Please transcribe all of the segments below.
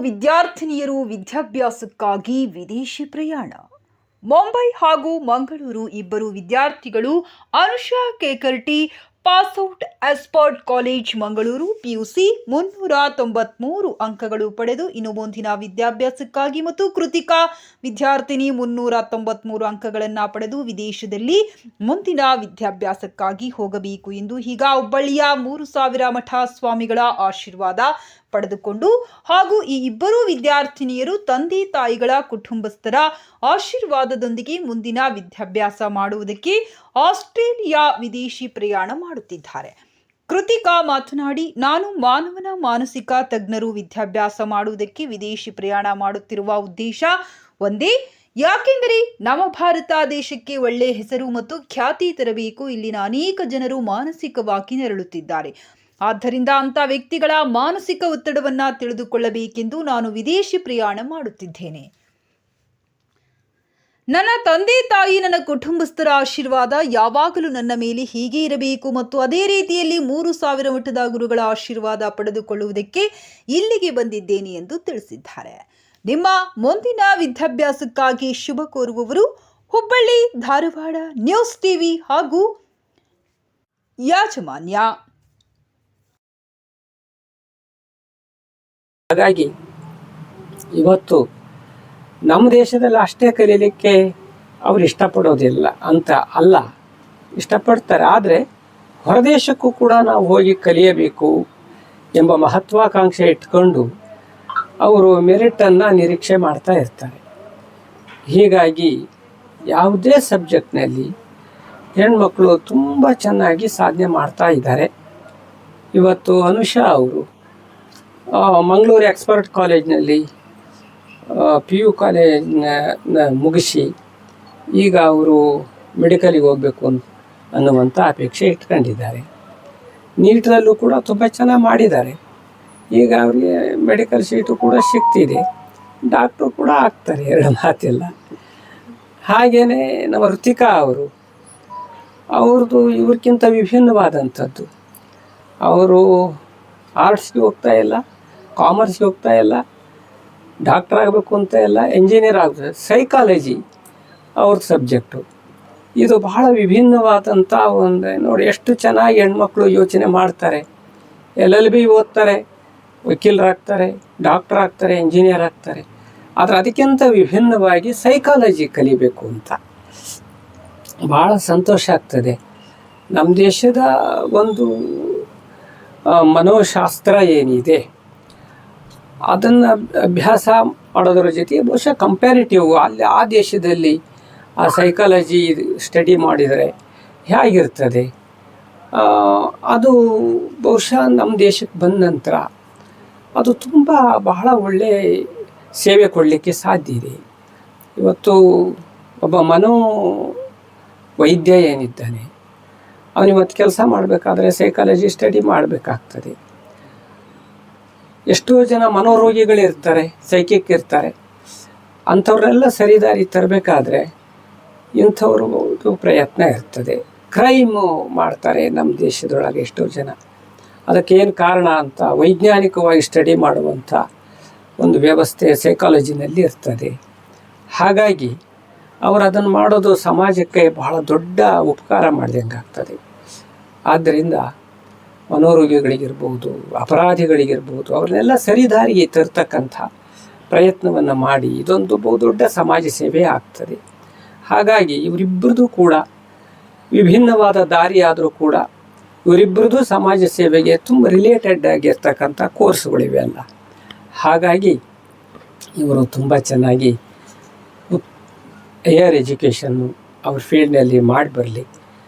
ವಿದ್ಯಾರ್ಥಿನಿಯರು ವಿದ್ಯಾಭ್ಯಾಸಕ್ಕಾಗಿ ವಿದೇಶಿ ಪ್ರಯಾಣ. ಮುಂಬೈ ಹಾಗೂ ಮಂಗಳೂರು ಇಬ್ಬರು ವಿದ್ಯಾರ್ಥಿಗಳು ಅನುಷಾ ಕೇಕರ್ಟಿ passout expert college Mangaluru PUC 393 ಅಂಕಗಳು ಪಡೆದು ಇನ್ನು ಮುಂದಿನ ವಿದ್ಯಾಭ್ಯಾಸಕ್ಕಾಗಿ ಮತ್ತು ಕೃತಿಕಾ ವಿದ್ಯಾರ್ಥಿನಿ 393 ಅಂಕಗಳನ್ನು ಪಡೆದು ವಿದೇಶದಲ್ಲಿ ಮುಂದಿನ ವಿದ್ಯಾಭ್ಯಾಸಕ್ಕಾಗಿ ಹೋಗಬೇಕು ಎಂದು ಈಗ ಹುಬ್ಬಳ್ಳಿಯ 3000 ಮಠ ಸ್ವಾಮಿಗಳ ಆಶೀರ್ವಾದ ಪಡೆದುಕೊಂಡು ಹಾಗೂ ಈ ಇಬ್ಬರು ವಿದ್ಯಾರ್ಥಿನಿಯರು ತಂದೆ ತಾಯಿಗಳ ಕುಟುಂಬಸ್ಥರ ಆಶೀರ್ವಾದದೊಂದಿಗೆ ಮುಂದಿನ ವಿದ್ಯಾಭ್ಯಾಸ ಮಾಡುವುದಕ್ಕೆ ಆಸ್ಟ್ರೇಲಿಯಾ ವಿದೇಶಿ ಪ್ರಯಾಣ ಮಾಡುತ್ತಿದ್ದಾರೆ. ಕೃತಿಕಾ ಮಾತನಾಡಿ, ನಾನು ಮಾನವನ ಮಾನಸಿಕ ತಜ್ಞರು ವಿದ್ಯಾಭ್ಯಾಸ ಮಾಡುವುದಕ್ಕೆ ವಿದೇಶಿ ಪ್ರಯಾಣ ಮಾಡುತ್ತಿರುವ ಉದ್ದೇಶ ಒಂದೇ. ಯಾಕೆಂದರೆ ನಮ್ಮ ಭಾರತ ದೇಶಕ್ಕೆ ಒಳ್ಳೆಯ ಹೆಸರು ಮತ್ತು ಖ್ಯಾತಿ ತರಬೇಕು. ಇಲ್ಲಿನ ಅನೇಕ ಜನರು ಮಾನಸಿಕವಾಗಿ ನರಳುತ್ತಿದ್ದಾರೆ. ಆದ್ದರಿಂದ ಅಂಥ ವ್ಯಕ್ತಿಗಳ ಮಾನಸಿಕ ಒತ್ತಡವನ್ನು ತಿಳಿದುಕೊಳ್ಳಬೇಕೆಂದು ನಾನು ವಿದೇಶಿ ಪ್ರಯಾಣ ಮಾಡುತ್ತಿದ್ದೇನೆ. ನನ್ನ ತಂದೆ ತಾಯಿ ನನ್ನ ಕುಟುಂಬಸ್ಥರ ಆಶೀರ್ವಾದ ಯಾವಾಗಲೂ ನನ್ನ ಮೇಲೆ ಹೀಗೆ ಇರಬೇಕು ಮತ್ತು ಅದೇ ರೀತಿಯಲ್ಲಿ 3000 ಮಠದ ಗುರುಗಳ ಆಶೀರ್ವಾದ ಪಡೆದುಕೊಳ್ಳುವುದಕ್ಕೆ ಇಲ್ಲಿಗೆ ಬಂದಿದ್ದೇನೆ ಎಂದು ತಿಳಿಸಿದ್ದಾರೆ. ನಿಮ್ಮ ಮುಂದಿನ ವಿದ್ಯಾಭ್ಯಾಸಕ್ಕಾಗಿ ಶುಭ ಕೋರುವವರು ಹುಬ್ಬಳ್ಳಿ ಧಾರವಾಡ ನ್ಯೂಸ್ ಟಿವಿ ಹಾಗೂ ಯಾಜಮಾನ್ಯ. ಹಾಗಾಗಿ ಇವತ್ತು ನಮ್ಮ ದೇಶದಲ್ಲಿ ಅಷ್ಟೇ ಕಲೀಲಿಕ್ಕೆ ಅವರು ಇಷ್ಟಪಡೋದಿಲ್ಲ ಅಂತ ಅಲ್ಲ, ಇಷ್ಟಪಡ್ತಾರೆ. ಆದರೆ ಹೊರದೇಶಕ್ಕೂ ಕೂಡ ನಾವು ಹೋಗಿ ಕಲಿಯಬೇಕು ಎಂಬ ಮಹತ್ವಾಕಾಂಕ್ಷೆ ಇಟ್ಕೊಂಡು ಅವರು ಮೆರಿಟನ್ನು ನಿರೀಕ್ಷೆ ಮಾಡ್ತಾ ಇರ್ತಾರೆ. ಹೀಗಾಗಿ ಯಾವುದೇ ಸಬ್ಜೆಕ್ಟ್ನಲ್ಲಿ ಹೆಣ್ಮಕ್ಳು ತುಂಬ ಚೆನ್ನಾಗಿ ಸಾಧನೆ ಮಾಡ್ತಾ ಇದ್ದಾರೆ. ಇವತ್ತು ಅನುಷಾ ಅವರು ಮಂಗಳೂರು ಎಕ್ಸ್ಪರ್ಟ್ ಕಾಲೇಜ್ನಲ್ಲಿ PU ಕಾಲೇಜ್ನ ಮುಗಿಸಿ ಈಗ ಅವರು ಮೆಡಿಕಲಿಗೆ ಹೋಗಬೇಕು ಅನ್ನುವಂಥ ಅಪೇಕ್ಷೆ ಇಟ್ಕೊಂಡಿದ್ದಾರೆ. ನೀಟ್ನಲ್ಲೂ ಕೂಡ ತುಂಬ ಚೆನ್ನಾಗಿ ಮಾಡಿದ್ದಾರೆ. ಈಗ ಅವರಿಗೆ ಮೆಡಿಕಲ್ ಸೀಟು ಕೂಡ ಸಿಗ್ತಿದೆ, ಡಾಕ್ಟ್ರು ಕೂಡ ಆಗ್ತಾರೆ, ಎರಡು ಮಾತಿಲ್ಲ. ಹಾಗೆಯೇ ನಮ್ಮ ಋತಿಕಾ ಅವ್ರದ್ದು ಇವ್ರಿಗಿಂತ ವಿಭಿನ್ನವಾದಂಥದ್ದು. ಅವರು ಆರ್ಟ್ಸ್ಗೆ ಹೋಗ್ತಾ ಇಲ್ಲ, ಕಾಮರ್ಸ್ಗೆ ಹೋಗ್ತಾ ಇಲ್ಲ, ಡಾಕ್ಟರ್ ಆಗಬೇಕು ಅಂತ ಇಲ್ಲ, ಎಂಜಿನಿಯರ್ ಆಗಬೇಕು, ಸೈಕಾಲಜಿ ಅವ್ರ ಸಬ್ಜೆಕ್ಟು. ಇದು ಬಹಳ ವಿಭಿನ್ನವಾದಂಥ ಒಂದು ನೋಡಿ ಎಷ್ಟು ಚೆನ್ನಾಗಿ ಹೆಣ್ಮಕ್ಳು ಯೋಚನೆ ಮಾಡ್ತಾರೆ. LLB ಓದ್ತಾರೆ, ವಕೀಲರಾಗ್ತಾರೆ, ಡಾಕ್ಟರ್ ಆಗ್ತಾರೆ, ಎಂಜಿನಿಯರ್ ಆಗ್ತಾರೆ. ಆದರೆ ಅದಕ್ಕಿಂತ ವಿಭಿನ್ನವಾಗಿ ಸೈಕಾಲಜಿ ಕಲಿಬೇಕು ಅಂತ ಭಾಳ ಸಂತೋಷ ಆಗ್ತದೆ. ನಮ್ಮ ದೇಶದ ಒಂದು ಮನೋಶಾಸ್ತ್ರ ಏನಿದೆ ಅದನ್ನು ಅಭ್ಯಾಸ ಮಾಡೋದ್ರ ಜೊತೆಗೆ ಬಹುಶಃ ಕಂಪ್ಯಾರಿಟಿವ್ ಅಲ್ಲಿ ಆ ದೇಶದಲ್ಲಿ ಆ ಸೈಕಾಲಜಿ ಸ್ಟಡಿ ಮಾಡಿದರೆ ಹೇಗಿರ್ತದೆ ಅದು ಬಹುಶಃ ನಮ್ಮ ದೇಶಕ್ಕೆ ಬಂದ ನಂತರ ಅದು ತುಂಬ ಬಹಳ ಒಳ್ಳೆಯ ಸೇವೆ ಕೊಡಲಿಕ್ಕೆ ಸಾಧ್ಯ ಇದೆ. ಇವತ್ತು ಒಬ್ಬ ವೈದ್ಯ ಏನಿದ್ದಾನೆ ಅವನಿವತ್ತು ಕೆಲಸ ಮಾಡಬೇಕಾದ್ರೆ ಸೈಕಾಲಜಿ ಸ್ಟಡಿ ಮಾಡಬೇಕಾಗ್ತದೆ. ಎಷ್ಟೋ ಜನ ಮನೋರೋಗಿಗಳಿರ್ತಾರೆ, ಸೈಕಿಕ್ ಇರ್ತಾರೆ. ಅಂಥವ್ರನ್ನೆಲ್ಲ ಸರಿದಾರಿ ತರಬೇಕಾದ್ರೆ ಇಂಥವ್ರದ್ದು ಪ್ರಯತ್ನ ಇರ್ತದೆ. ಕ್ರೈಮು ಮಾಡ್ತಾರೆ ನಮ್ಮ ದೇಶದೊಳಗೆ ಎಷ್ಟೋ ಜನ. ಅದಕ್ಕೇನು ಕಾರಣ ಅಂತ ವೈಜ್ಞಾನಿಕವಾಗಿ ಸ್ಟಡಿ ಮಾಡುವಂಥ ಒಂದು ವ್ಯವಸ್ಥೆ ಸೈಕಾಲಜಿನಲ್ಲಿ ಇರ್ತದೆ. ಹಾಗಾಗಿ ಅವರು ಅದನ್ನು ಮಾಡೋದು ಸಮಾಜಕ್ಕೆ ಬಹಳ ದೊಡ್ಡ ಉಪಕಾರ ಮಾಡಿದಂಗೆ ಆಗ್ತದೆ. ಆದ್ದರಿಂದ ಮನೋರೋಗಿಗಳಿಗಿರ್ಬೋದು, ಅಪರಾಧಿಗಳಿಗಿರ್ಬೋದು, ಅವ್ರನ್ನೆಲ್ಲ ಸರಿದಾರಿಗೆ ತರ್ತಕ್ಕಂಥ ಪ್ರಯತ್ನವನ್ನು ಮಾಡಿ ಇದೊಂದು ಬಹುದೊಡ್ಡ ಸಮಾಜ ಸೇವೆ ಆಗ್ತದೆ. ಹಾಗಾಗಿ ಇವರಿಬ್ಬರದು ಕೂಡ ವಿಭಿನ್ನವಾದ ದಾರಿ ಆದರೂ ಕೂಡ ಇವರಿಬ್ಬರದು ಸಮಾಜ ಸೇವೆಗೆ ತುಂಬ ರಿಲೇಟೆಡ್ ಆಗಿರ್ತಕ್ಕಂಥ ಕೋರ್ಸ್ಗಳಿವೆ ಅಲ್ಲ. ಹಾಗಾಗಿ ಇವರು ತುಂಬ ಚೆನ್ನಾಗಿ ಹೈಯರ್ ಎಜುಕೇಷನ್ನು ಅವ್ರ ಫೀಲ್ಡ್ನಲ್ಲಿ ಮಾಡಿ ಬರಲಿ.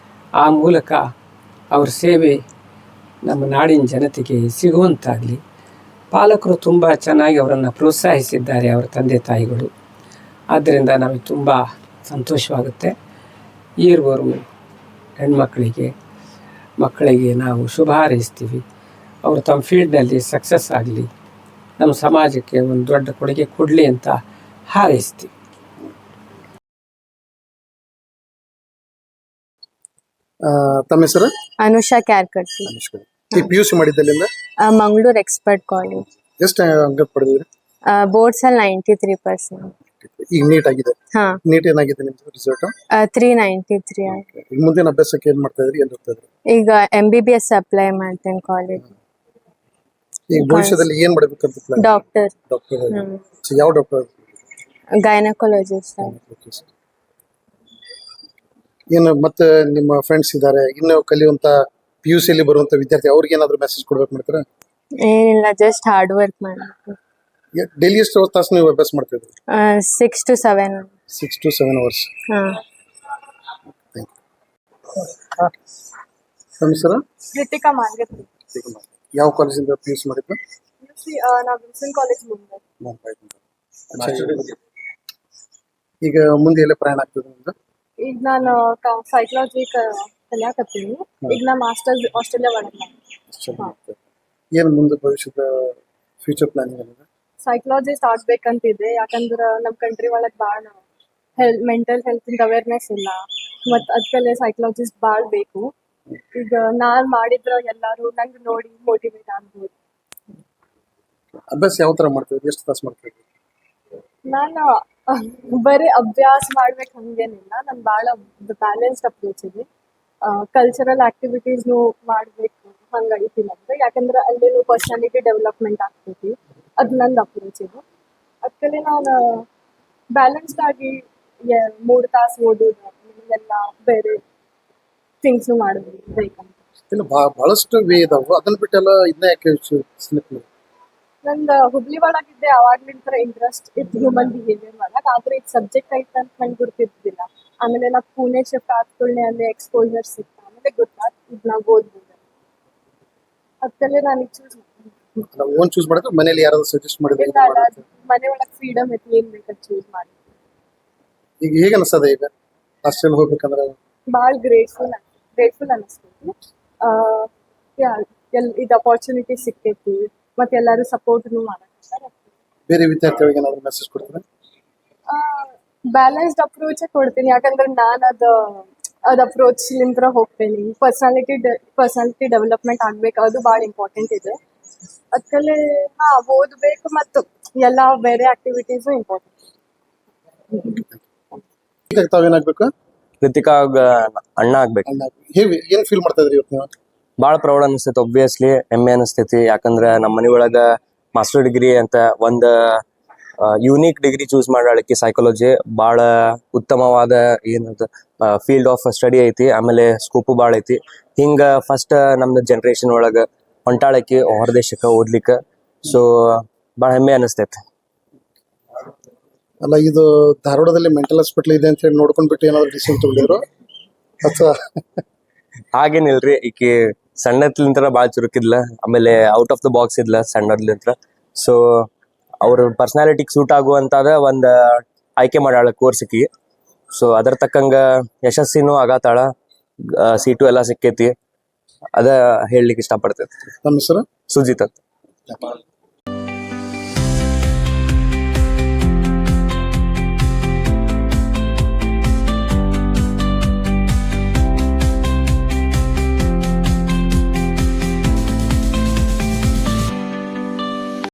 ಆ ಮೂಲಕ ಅವ್ರ ಸೇವೆ ನಮ್ಮ ನಾಡಿನ ಜನತೆಗೆ ಸಿಗುವಂತಾಗಲಿ. ಪಾಲಕರು ತುಂಬ ಚೆನ್ನಾಗಿ ಅವರನ್ನು ಪ್ರೋತ್ಸಾಹಿಸಿದ್ದಾರೆ, ಅವರ ತಂದೆ ತಾಯಿಗಳು. ಆದ್ದರಿಂದ ನಮಗೆ ತುಂಬ ಸಂತೋಷವಾಗುತ್ತೆ. ಈರುವರು ಮಕ್ಕಳಿಗೆ ನಾವು ಶುಭ ಹಾರೈಸ್ತೀವಿ. ಅವರು ತಮ್ಮ ಫೀಲ್ಡ್ನಲ್ಲಿ ಸಕ್ಸಸ್ ಆಗಲಿ, ನಮ್ಮ ಸಮಾಜಕ್ಕೆ ಒಂದು ದೊಡ್ಡ ಕೊಡುಗೆ ಕೊಡಲಿ ಅಂತ ಹಾರೈಸ್ತೀವಿ. ತಮ್ಮ ಹೆಸರು? ಅನುಷಾ ಕ್ಯಾರ್ಕಟ್ಟಿ. PUC ಮಾಡಿದ್ದಲ್ಲಿಂದ ಮಂಗಳೂರು ಎಕ್ಸ್ಪರ್ಟ್ ಕಾಲೇಜ್. ಎಷ್ಟು ಅಂಕ ಪಡೆದಿದ್ರಿ? ಬೋರ್ಡ್ಸ್ ಅಲ್ಲಿ 93%. ಈಗ ನೀಟ್ ಆಗಿದೆ. ಹಾ, ನೀಟ್ ಏನಾಗಿದೆ ನಿಮ್ದು ರಿಸಲ್ಟ್? 393. ಈಗ ಮುಂದಿನ ಅಭ್ಯಾಸಕ್ಕೆ ಏನ್ ಮಾಡ್ತಾ ಇದ್ರಿ, ಏನ್ ಓದ್ತಾ ಇದ್ರಿ? ಈಗ MBBS ಅಪ್ಲೈ ಮಾಡ್ತೇನೆ ಕಾಲೇಜ್. ಈಗ ಭವಿಷ್ಯದಲ್ಲಿ ಏನ್ ಮಾಡ್ಬೇಕಂತ ಪ್ಲಾನ್? ಡಾಕ್ಟರ್. ಡಾಕ್ಟರ್. ಯಾವ ಡಾಕ್ಟರ್? ಗೈನಕಾಲಜಿಸ್ಟ್. ಏನು ಮತ್ತೆ ನಿಮ್ಮ ಫ್ರೆಂಡ್ಸ್ ಇದ್ದಾರೆ ಇನ್ನು ಕಲಿಯುವಂತ PUC ಅಲ್ಲಿ ಬರುವಂತ ವಿದ್ಯಾರ್ಥಿ ಅವ್ರಿಗೆ ಏನಾದ್ರು ಮೆಸೇಜ್ ಕೊಡ್ಬೇಕು ಮಾಡ್ತೀರಾ? ಏನಿಲ್ಲ, ಜಸ್ಟ್ ಹಾರ್ಡ್ ವರ್ಕ್ ಮಾಡಬೇಕು. ಡೈಲಿ ಎಷ್ಟು ತಾಸು ನೀವು ಅಭ್ಯಾಸ ಮಾಡ್ತಾ ಇದ್ರಿ? 6 to 7. 6 to 7 hours. ಹಾ. ನಮ್ಮ ಸರ್ ಕೃತಿಕಾ ಮಾರ್ಗತ್ರಿ. ಯಾವ ಕಾಲೇಜಿಂದ PUC ಮಾಡಿದ್ದು? ನಾವು ವಿಲ್ಸನ್ ಕಾಲೇಜ್ ಮುಂದೆ. ಈಗ ಮುಂದೆ ಎಲ್ಲ ಪ್ರಯಾಣ ಆಗ್ತದೆ ನಿಮ್ದು? ಈಗ ನಾನು ಸೈಕಾಲಜಿ ಕಲಿಯಾಕತ್ತೀನಿ. ಈಗ ನಾ ಮಾಸ್ಟರ್ಸ್ ಆಸ್ಟ್ರೇಲಿಯಾ ಒಳಗೆ. ಏನು ಮುಂದೆ ಭವಿಷ್ಯದ ಫ್ಯೂಚರ್ ಪ್ಲಾನಿಂಗ್ ಏನಿದೆ? ಸೈಕಾಲಜಿಸ್ಟ್ ಆಗ್ಬೇಕಂತಿದೆ. ಯಾಕಂದ್ರೆ ನಮ್ಮ ಕಂಟ್ರಿ ಒಳಗೆ ಭಾಳ ಮೆಂಟಲ್ ಹೆಲ್ತ್ ಅವೇರ್ನೆಸ್ ಇಲ್ಲ, ಮತ್ತು ಅದಕ್ಕೆ ಸೈಕಾಲಜಿಸ್ಟ್ ಭಾಳ ಬೇಕು. ಈಗ ನಾನು ಮಾಡಿದ್ರೆ ಎಲ್ಲರೂ ನಂಗೆ ನೋಡಿ ಮೋಟಿವೇಟ್ ಆಗ್ಬೋದು. ಅಭ್ಯಾಸ ಯಾವ ತರ ಮಾಡ್ತಾ ಇದ್ರಿ? ಎಷ್ಟು ತಾಸು ಮಾಡ್ತಾ ಇದ್ರಿ? ನಾನು ಬರೀ ಅಭ್ಯಾಸ ಮಾಡ್ಬೇಕು ಹಂಗೇನಿಲ್ಲ. ನಾನು ಭಾಳ ಬ್ಯಾಲೆನ್ಸ್ಡ್ ಅಪ್ರೋಚ್ ಇದೆ. ಕಲ್ಚರಲ್ ಆಕ್ಟಿವಿಟೀಸ್ನು ಮಾಡಬೇಕು ಹಂಗೈತಿ ನಮ್ದು. ಯಾಕಂದ್ರೆ ಅಲ್ಲೇನು ಪರ್ಸನಾಲಿಟಿ ಡೆವಲಪ್ಮೆಂಟ್ ಆಗ್ತೈತಿ. ಅದು ನಂದು ಅಪ್ರೋಚ್ ಇದೆ. ಅದಕ್ಕೆ ನಾನು ಬ್ಯಾಲೆನ್ಸ್ಡ್ ಆಗಿ 3 ತಾಸು ಓದೋದು, ಎಲ್ಲ ಬೇರೆ ಥಿಂಗ್ಸ್ನು ಮಾಡೋದು ಬೇಕಂತ. ಇಲ್ಲ ಬಹಳಷ್ಟು ವೇ ಇದಾವೆ, ಅದನ್ನ ಬಿಟ್ಟೆಲ್ಲ ಇದನ್ನ ಯಾಕೆ select ಮಾಡಿದ್ರಿ? ನಂದು ಹುಬ್ಳಿ ಒಳಗಿದ್ದೆ ಅವಾಗ್ಲಿಂದ ಇಂಟ್ರೆಸ್ಟ್ ಇತ್ತು ಹ್ಯೂಮನ್ ಬಿಹೇವಿಯರ್ ಒಳಗೆ. ಆದ್ರೆ ಇದು ಸಬ್ಜೆಕ್ಟ್ ಐತೆ ಅಂತ ನಂಗೆ ಗುರ್ತಿದ್ದಿಲ್ಲ. ಆಮೇಲೆ ನಾವು ಪುಣೆ ಶಿಫ್ಟ್ ಆದ್ಕೊಳ್ಳೆ ಅಲ್ಲಿ ಎಕ್ಸ್ಪೋಜರ್ ಸಿಕ್ತು. ಆಮೇಲೆ ಗೊತ್ತಾಯ್ತು ಇದು ನಾವು ಓದ್ಬೋದು. ಅದಕ್ಕೆ ನಾನು ಚೂಸ್ ನಾವು ಓನ್ ಚೂಸ್ ಮಾಡಿದ್ರೆ ಮನೇಲಿ ಯಾರಾದ್ರೂ ಸಜೆಸ್ಟ್ ಮಾಡಿದ್ರೆ ಇಲ್ಲ ಅಲ್ಲ, ಮನೆ ಒಳಗೆ ಫ್ರೀಡಮ್ ಐತಿ, ಏನ್ ಬೇಕಾದ್ ಚೂಸ್ ಮಾಡಿ. ಈಗ ಹೇಗೆ ಅನಿಸ್ತದೆ ಈಗ ಆಸ್ಟ್ರೇಲಿಯಾ ಹೋಗ್ಬೇಕಂದ್ರೆ? ಭಾಳ ಗ್ರೇಟ್ಫುಲ್ ಅನಿಸ್ತೈತಿ. ಇದು ಅಪಾರ್ಚುನಿಟಿ ಸಿಕ್ಕೈತಿ, ಮತ್ತೆ ಎಲ್ಲರೂ ಸಪೋರ್ಟ್ನು ಮಾಡಕತ್ತಾರೆ. ಬೇರೆ ವಿದ್ಯಾರ್ಥಿಗಳಿಗೆ ಏನಾದ್ರು ಮೆಸೇಜ್ ಕೊಡ್ತಾರೆ? ಬ್ಯಾಲೆನ್ಸ್ಡ್ ಅಪ್ರೋಚೇ ಕೊಡ್ತೀನಿ. ಯಾಕಂದ್ರೆ ನಾನು ಅದು ಅಪ್ರೋಚ್ಲಿಂದ ಹೋಗ್ತೇನೆ. ಪರ್ಸನಾಲಿಟಿ ಡೆವಲಪ್ಮೆಂಟ್ ಆಗ್ಬೇಕು, ಅದು ಭಾಳ ಇಂಪಾರ್ಟೆಂಟ್ ಇದೆ. ಅದಕ್ಕೆ ಓದಬೇಕು ಮತ್ತು ಎಲ್ಲ ಬೇರೆ ಆಕ್ಟಿವಿಟೀಸು ಇಂಪಾರ್ಟೆಂಟ್. ಈಗ ತಾವೇನಾಗ್ಬೇಕು? ಕೃತಿಕಾ ಅಣ್ಣ ಆಗ್ಬೇಕು. ಹೇಗೆ ಏನ್ ಫೀಲ್ ಮಾಡ್ತಾ ಇದ್ರಿ ಇವತ್ತು ನೀವು? ಭಾಳ ಪ್ರೌಡ್ ಅನಿಸ್ತೈತಿ, ಒಬ್ವಿಯಸ್ಲಿ ಹೆಮ್ಮೆ ಅನಿಸ್ತೈತಿ. ಯಾಕಂದ್ರೆ ನಮ್ಮ ಮನೆ ಒಳಗ ಮಾಸ್ಟರ್ ಡಿಗ್ರಿ ಅಂತ ಒಂದು ಯುನೀಕ್ ಡಿಗ್ರಿ ಚೂಸ್ ಮಾಡಲಿಕ್ಕೆ ಸೈಕಾಲಜಿ ಭಾಳ ಉತ್ತಮವಾದ ಏನದು ಫೀಲ್ಡ್ ಆಫ್ ಸ್ಟಡಿ ಐತಿ. ಆಮೇಲೆ ಸ್ಕೋಪು ಭಾಳ ಐತಿ. ಹಿಂಗೆ ಫಸ್ಟ್ ನಮ್ದು ಜನ್ರೇಷನ್ ಒಳಗೆ ಹೊಂಟಾಳಕ್ಕೆ ಹೊರದೇಶಕ್ಕೆ ಓದ್ಲಿಕ್ಕೆ. ಸೊ ಭಾಳ ಹೆಮ್ಮೆ ಅನಿಸ್ತೈತಿ. ಅಲ್ಲ, ಇದು ಧಾರವಾಡದಲ್ಲಿ ಮೆಂಟಲ್ ಹಾಸ್ಪಿಟಲ್ ಇದೆ ಅಂತ ಹೇಳಿ ನೋಡ್ಕೊಂಡ್ಬಿಟ್ಟು ಏನಾದ್ರು ಡಿಸಿಷನ್ ತಗೊಂಡಿದ್ರು ಅಥವಾ? ಹಾಗೇನಿಲ್ರಿ, ಈಕಿ ಸಣ್ಣದ್ಲಿಂತ್ರ ಭಾಳ ಚುರುಕಿದ್ಲ. ಆಮೇಲೆ ಔಟ್ ಆಫ್ ದ ಬಾಕ್ಸ್ ಇದ್ಲ ಸಣ್ಣದ್ಲಿಂತ್ರ. ಸೊ ಅವ್ರ ಪರ್ಸನಾಲಿಟಿಗೆ ಸೂಟ್ ಆಗುವಂತಾದ ಒಂದು ಆಯ್ಕೆ ಮಾಡ್ಯಾಳ ಕೋರ್ಸಿಗೆ. ಸೊ ಅದ್ರ ತಕ್ಕಂಗ ಯಶಸ್ಸಿನೂ ಆಗತ್ತಾಳ, ಸೀಟು ಎಲ್ಲ ಸಿಕ್ಕೈತಿ. ಅದ ಹೇಳಲಿಕ್ಕೆ ಇಷ್ಟಪಡ್ತೈತಿ. ನಮ್ಮ ಹೆಸರು ಸುಜಿತ್ ಅಂತ.